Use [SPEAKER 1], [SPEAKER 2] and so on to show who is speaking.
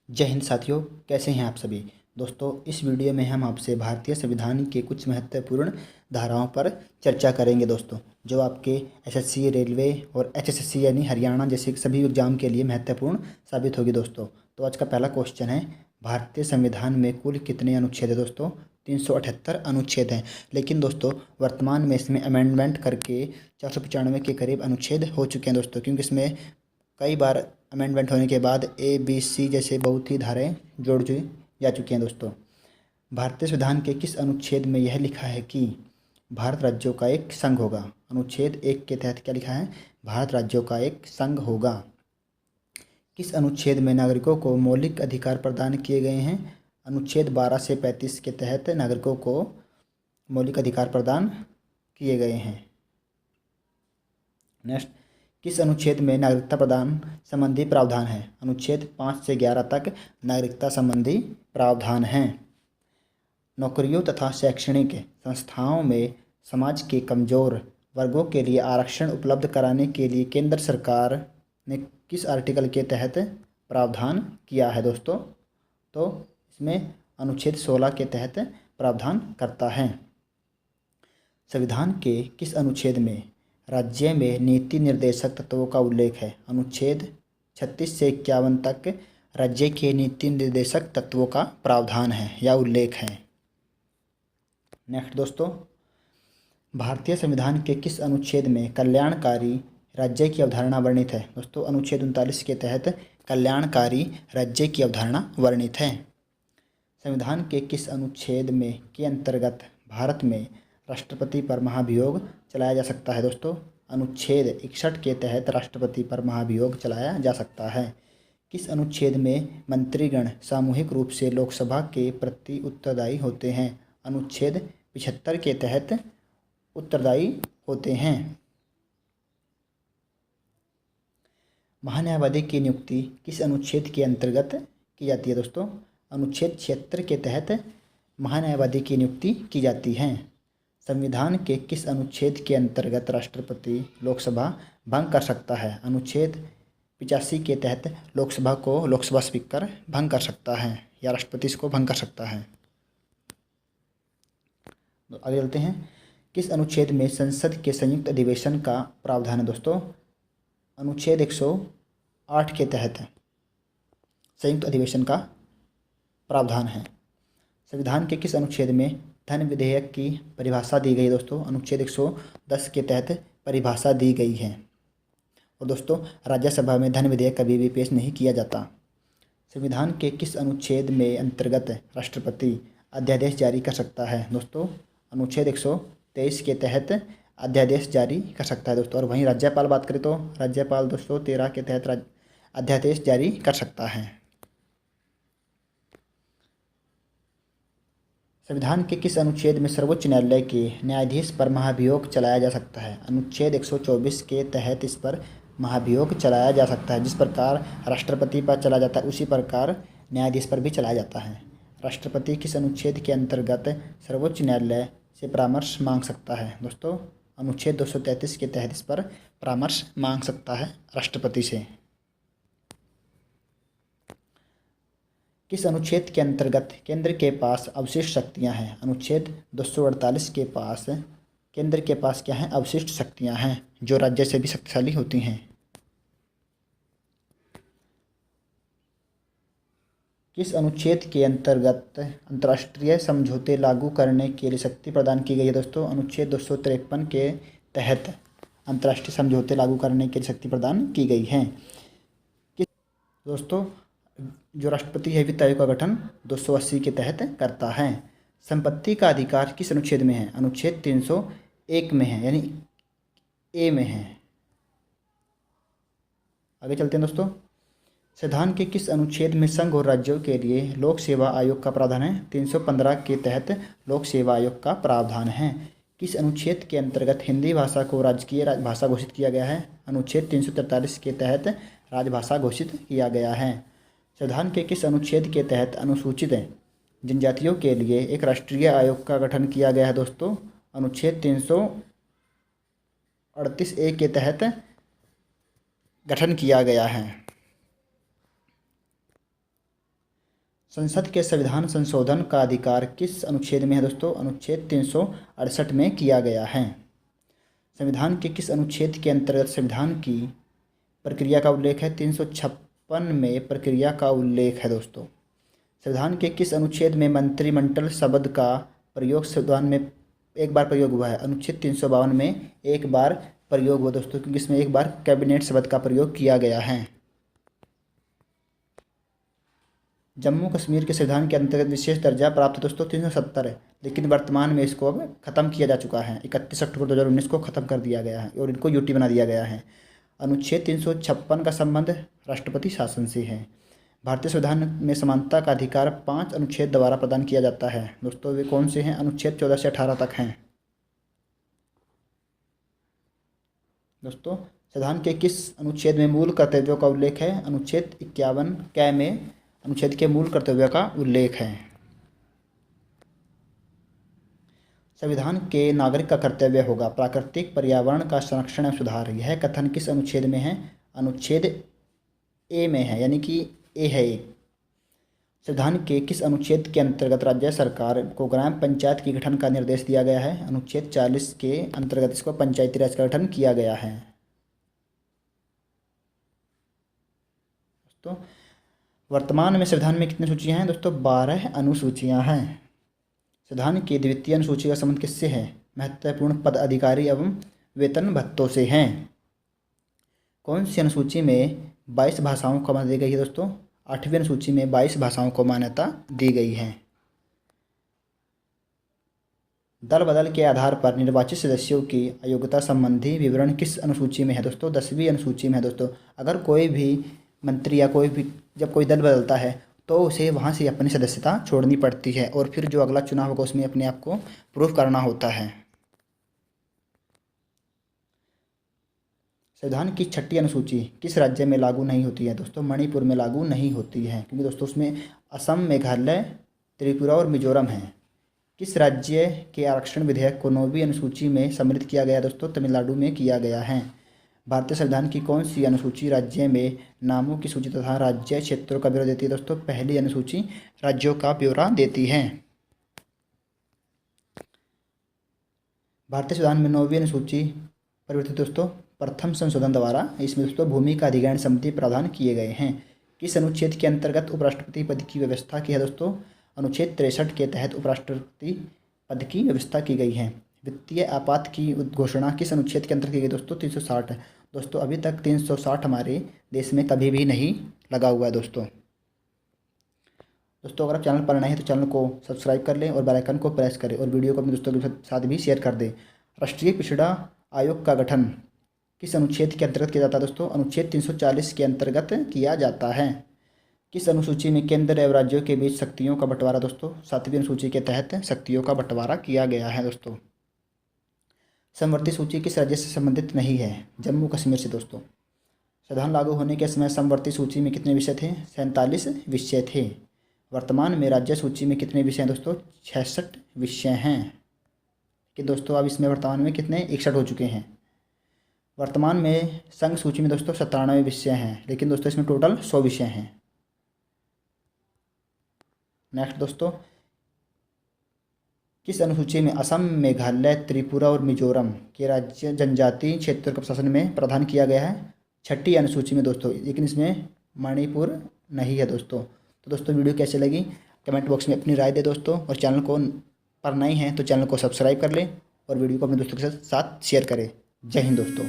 [SPEAKER 1] जय हिंद साथियों, कैसे हैं आप सभी। दोस्तों, इस वीडियो में हम आपसे भारतीय संविधान के कुछ महत्वपूर्ण धाराओं पर चर्चा करेंगे दोस्तों, जो आपके एसएससी, रेलवे और एचएसएससी यानी हरियाणा जैसे सभी एग्जाम के लिए महत्वपूर्ण साबित होगी दोस्तों। तो आज का पहला क्वेश्चन है, भारतीय संविधान में कुल कितने अनुच्छेद है दोस्तों। 378 अनुच्छेद हैं, लेकिन दोस्तों वर्तमान में इसमें अमेंडमेंट करके 495 के करीब अनुच्छेद हो चुके हैं दोस्तों, क्योंकि इसमें कई बार अमेंडमेंट होने के बाद ABC जैसे बहुत ही धाराएं जोड़ दी जा चुकी हैं दोस्तों। भारतीय संविधान के किस अनुच्छेद में यह लिखा है कि भारत राज्यों का एक संघ होगा। अनुच्छेद 1 के तहत क्या लिखा है, भारत राज्यों का एक संघ होगा। किस अनुच्छेद में नागरिकों को मौलिक अधिकार प्रदान किए गए हैं। अनुच्छेद 12 से 35 के तहत नागरिकों को मौलिक अधिकार प्रदान किए गए हैं। नेक्स्ट, किस अनुच्छेद में नागरिकता प्रदान संबंधी प्रावधान है। अनुच्छेद 5 से 11 तक नागरिकता संबंधी प्रावधान हैं। नौकरियों तथा शैक्षणिक संस्थाओं में समाज के कमजोर वर्गों के लिए आरक्षण उपलब्ध कराने के लिए केंद्र सरकार ने किस आर्टिकल के तहत प्रावधान किया है दोस्तों। तो इसमें अनुच्छेद 16 के तहत प्रावधान करता है। संविधान के किस अनुच्छेद में राज्य में नीति निर्देशक तत्वों का उल्लेख है। अनुच्छेद 36 से 51 तक राज्य के नीति निर्देशक तत्वों का प्रावधान है या उल्लेख है। नेक्स्ट दोस्तों, भारतीय संविधान के किस अनुच्छेद में कल्याणकारी राज्य की अवधारणा वर्णित है। दोस्तों अनुच्छेद 39 के तहत कल्याणकारी राज्य की अवधारणा वर्णित है। संविधान के किस अनुच्छेद में के अंतर्गत भारत में राष्ट्रपति पर महाभियोग चलाया जा सकता है दोस्तों। अनुच्छेद 61 के तहत राष्ट्रपति पर महाभियोग चलाया जा सकता है। किस अनुच्छेद में मंत्रीगण सामूहिक रूप से लोकसभा के प्रति उत्तरदायी होते हैं। अनुच्छेद 75 के तहत उत्तरदायी होते हैं। महान्यायवादी की नियुक्ति किस अनुच्छेद के अंतर्गत की जाती है दोस्तों। अनुच्छेद 76 के तहत महान्यायवादी की नियुक्ति की जाती है। संविधान के किस अनुच्छेद के अंतर्गत राष्ट्रपति लोकसभा भंग कर सकता है। अनुच्छेद 85 के तहत लोकसभा स्पीकर भंग कर सकता है या राष्ट्रपति इसको भंग कर सकता है। तो आगे चलते हैं, किस अनुच्छेद में संसद के संयुक्त अधिवेशन का प्रावधान है दोस्तों। अनुच्छेद 108 के तहत संयुक्त अधिवेशन का प्रावधान है। संविधान के किस अनुच्छेद में धन विधेयक की परिभाषा दी गई दोस्तों। अनुच्छेद 110 के तहत परिभाषा दी गई है। और दोस्तों राज्यसभा में धन विधेयक कभी भी पेश नहीं किया जाता। संविधान के किस अनुच्छेद में अंतर्गत राष्ट्रपति अध्यादेश जारी कर सकता है दोस्तों। अनुच्छेद 123 के तहत अध्यादेश जारी कर सकता है दोस्तों। और वहीं राज्यपाल बात करें तो राज्यपाल दोस्तों 13 के तहत अध्यादेश जारी कर सकता है। संविधान के किस अनुच्छेद में सर्वोच्च न्यायालय के न्यायाधीश पर महाभियोग चलाया जा सकता है। अनुच्छेद 124 के तहत इस पर महाभियोग चलाया जा सकता है। जिस प्रकार राष्ट्रपति पर चला जाता है उसी प्रकार न्यायाधीश पर भी चलाया जाता है। राष्ट्रपति किस अनुच्छेद के अंतर्गत सर्वोच्च न्यायालय से परामर्श मांग सकता है दोस्तों। अनुच्छेद 233 के तहत इस पर परामर्श मांग सकता है राष्ट्रपति से। किस अनुच्छेद के अंतर्गत केंद्र के पास अवशिष्ट शक्तियां हैं। अनुच्छेद 248 के पास केंद्र के पास क्या है, अवशिष्ट शक्तियां हैं जो राज्य से भी शक्तिशाली होती हैं। किस अनुच्छेद के अंतर्गत अंतर्राष्ट्रीय समझौते लागू करने के लिए शक्ति प्रदान की गई है दोस्तों। अनुच्छेद 253 के तहत अंतर्राष्ट्रीय समझौते लागू करने के लिए शक्ति प्रदान की गई है। किस दोस्तों जो राष्ट्रपति है वित्त आयोग का गठन 280 के तहत करता है। संपत्ति का अधिकार किस अनुच्छेद में है। अनुच्छेद 301 में है, यानी ए में है। आगे चलते हैं दोस्तों, संविधान के किस अनुच्छेद में संघ और राज्यों के लिए लोक सेवा आयोग का प्रावधान है। 315 के तहत लोक सेवा आयोग का प्रावधान है। किस अनुच्छेद के अंतर्गत हिंदी भाषा को राजकीय भाषा घोषित किया गया है। अनुच्छेद 343 के तहत राजभाषा घोषित किया गया है। संविधान के किस अनुच्छेद के तहत अनुसूचित जनजातियों के लिए एक राष्ट्रीय आयोग का गठन किया गया है दोस्तों। अनुच्छेद 338A के तहत गठन किया गया है। संसद के संविधान संशोधन का अधिकार किस अनुच्छेद में है दोस्तों? अनुच्छेद 368 में किया गया है। संविधान के किस अनुच्छेद के अंतर्गत संविधान की प्रक्रिया का उल्लेख है? 356 में प्रक्रिया का उल्लेख है दोस्तों। संविधान के किस अनुच्छेद में मंत्रिमंडल शब्द का प्रयोग संविधान में एक बार प्रयोग हुआ है? अनुच्छेद 352 में एक बार प्रयोग हुआ दोस्तों, क्योंकि इसमें एक बार कैबिनेट शब्द का प्रयोग किया गया है। जम्मू कश्मीर के संविधान के अंतर्गत विशेष दर्जा प्राप्त दोस्तों 370 है, लेकिन वर्तमान में इसको अब खत्म किया जा चुका है। 31 अक्टूबर 2019 को खत्म कर दिया गया है और इनको यूटी बना दिया गया है। अनुच्छेद 356 का संबंध राष्ट्रपति शासन से है। भारतीय संविधान में समानता का अधिकार 5 अनुच्छेद द्वारा प्रदान किया जाता है दोस्तों। वे कौन से हैं? अनुच्छेद 14 से 18 तक हैं दोस्तों। संविधान के किस अनुच्छेद में मूल कर्तव्यों का उल्लेख है? अनुच्छेद 51 कै में अनुच्छेद के मूल कर्तव्यों का उल्लेख है। संविधान के नागरिक का कर्तव्य होगा प्राकृतिक पर्यावरण का संरक्षण एवं सुधार। यह कथन किस अनुच्छेद में है? अनुच्छेद ए में है, यानी कि ए है एक। संविधान के किस अनुच्छेद के अंतर्गत राज्य सरकार को ग्राम पंचायत के गठन का निर्देश दिया गया है? अनुच्छेद 40 के अंतर्गत इसको पंचायती राज का गठन किया गया है दोस्तों। वर्तमान में संविधान में कितनी सूचियां हैं दोस्तों? 12 अनुसूचियां हैं। संविधान की द्वितीय अनुसूची का संबंध किससे है? महत्वपूर्ण पद अधिकारी एवं वेतन भत्तों से हैं। कौन सी अनुसूची में 22 भाषाओं को मान्यता दी गई है दोस्तों? 8वीं अनुसूची में 22 भाषाओं को मान्यता दी गई है। दल बदल के आधार पर निर्वाचित सदस्यों की अयोग्यता संबंधी विवरण किस अनुसूची में है दोस्तों? 10वीं अनुसूची में है दोस्तों। अगर कोई भी मंत्री या जब कोई दल बदलता है तो उसे वहाँ से अपनी सदस्यता छोड़नी पड़ती है और फिर जो अगला चुनाव होगा उसमें अपने आप को प्रूव करना होता है। संविधान की 6ठी अनुसूची किस राज्य में लागू नहीं होती है दोस्तों? मणिपुर में लागू नहीं होती है, क्योंकि दोस्तों उसमें असम, मेघालय, त्रिपुरा और मिजोरम है। किस राज्य के आरक्षण विधेयक को 9वीं अनुसूची में सम्मिलित किया गया दोस्तों? तमिलनाडु में किया गया है। भारतीय संविधान की कौन सी अनुसूची राज्य में नामों की सूची तथा राज्य क्षेत्रों का ब्यौरा देती है दोस्तों? पहली अनुसूची राज्यों का ब्यौरा देती है। भारतीय संविधान में 9वीं अनुसूची परिवर्तित दोस्तों प्रथम संशोधन द्वारा। इसमें दोस्तों भूमि का अधिग्रहण संबंधी प्रावधान किए गए हैं। किस अनुच्छेद के अंतर्गत उपराष्ट्रपति पद की व्यवस्था की है दोस्तों? अनुच्छेद 63 के तहत उपराष्ट्रपति पद की व्यवस्था की गई है। वित्तीय आपात की घोषणा किस अनुच्छेद के अंतर्गत की गई दोस्तों? 360 है दोस्तों। अभी तक 360 हमारे देश में कभी भी नहीं लगा हुआ है दोस्तों। अगर आप चैनल पर नए हैं तो चैनल को सब्सक्राइब कर लें और बेल आइकन को प्रेस करें और वीडियो को अपने दोस्तों के साथ भी शेयर कर दें। राष्ट्रीय पिछड़ा आयोग का गठन किस अनुच्छेद के अंतर्गत किया जाता है दोस्तों? अनुच्छेद 340 के अंतर्गत किया जाता है। किस अनुसूची में केंद्र एवं राज्यों के बीच शक्तियों का बंटवारा दोस्तों? 7वीं अनुसूची के तहत शक्तियों का बंटवारा किया गया है दोस्तों। समवर्ती सूची किस राज्य से संबंधित नहीं है? जम्मू कश्मीर से दोस्तों। संविधान लागू होने के समय समवर्ती सूची में कितने विषय थे? 47 विषय थे। वर्तमान में राज्य सूची में कितने विषय हैं दोस्तों? 66 विषय हैं कि दोस्तों अब इसमें वर्तमान में कितने 61 हो चुके हैं। वर्तमान में संघ सूची में दोस्तों 97 विषय हैं, लेकिन दोस्तों इसमें टोटल 100 विषय हैं। नेक्स्ट दोस्तों, किस अनुसूची में असम, मेघालय, त्रिपुरा और मिजोरम के राज्य जनजातीय क्षेत्र का प्रशासन में प्रावधान किया गया है? 6ठी अनुसूची में दोस्तों, लेकिन इसमें मणिपुर नहीं है दोस्तों। तो दोस्तों वीडियो कैसे लगी कमेंट बॉक्स में अपनी राय दे दोस्तों, और चैनल को पर नए हैं तो चैनल को सब्सक्राइब कर लें और वीडियो को अपने दोस्तों के साथ शेयर करें। जय हिंद दोस्तों।